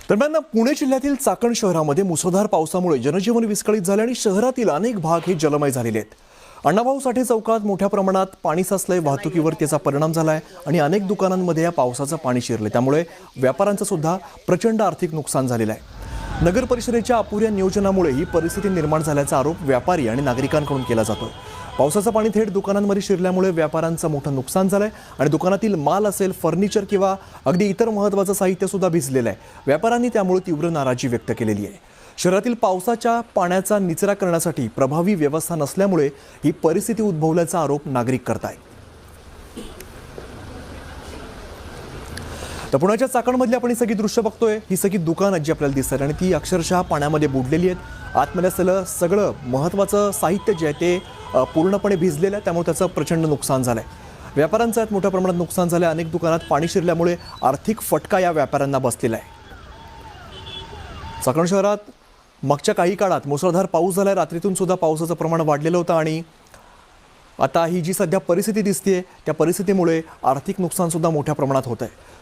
दरम्यान पुणे जिल्ह्यातील चाकण शहरामध्ये मुसळधार पावसामुळे जनजीवन विस्कळीत झाले आणि शहरातील अनेक भाग हे जलमय झालेले आहेत। अण्णाभाऊ साठे चौकात मोठ्या प्रमाणात पाणी साचलंय, वाहतुकीवर त्याचा परिणाम झालाय आणि अनेक दुकानांमध्ये या पावसाचं पाणी शिरले, त्यामुळे व्यापाऱ्यांचं सुद्धा प्रचंड आर्थिक नुकसान झालेलं आहे। नगर परिषदेच्या अपुऱ्या नियोजनामुळे ही परिस्थिती निर्माण झाल्याचा आरोप व्यापारी आणि नागरिकांकडून केला जातोय। पावसाचं पाणी थेट दुकानांमध्ये शिरल्यामुळे व्यापाऱ्यांचं मोठं नुकसान झालंय आणि दुकानातील माल असेल, फर्निचर किंवा अगदी इतर महत्त्वाचं साहित्य सुद्धा भिजलेलं आहे। व्यापाऱ्यांनी त्यामुळे तीव्र नाराजी व्यक्त केलेली आहे। शहरातील पावसाच्या पाण्याचा निचरा करण्यासाठी प्रभावी व्यवस्था नसल्यामुळे ही परिस्थिती उद्भवल्याचा आरोप नागरिक करतायत। तर पुण्याच्या चाकणमधली आपण ही सगळी दृश्य बघतोय, ही सगळी दुकानं जी आपल्याला दिसतात आणि ती अक्षरशः पाण्यामध्ये बुडलेली आहेत। आतमध्ये असलेलं सगळं महत्त्वाचं साहित्य जे आहे ते पूर्णपणे भिजलेलं आहे, त्यामुळे त्याचं प्रचंड नुकसान झालंय। व्यापाऱ्यांचं यात मोठ्या प्रमाणात नुकसान झालंय। अनेक दुकानात पाणी शिरल्यामुळे आर्थिक फटका या व्यापाऱ्यांना बसलेला आहे। चाकण शहरात मागच्या काही काळात मुसळधार पाऊस झालाय, रात्रीतून सुद्धा पावसाचं प्रमाण वाढलेलं होतं आणि आता ही जी सध्या परिस्थिती दिसतेय त्या परिस्थितीमुळे आर्थिक नुकसान सुद्धा मोठ्या प्रमाणात होत आहे।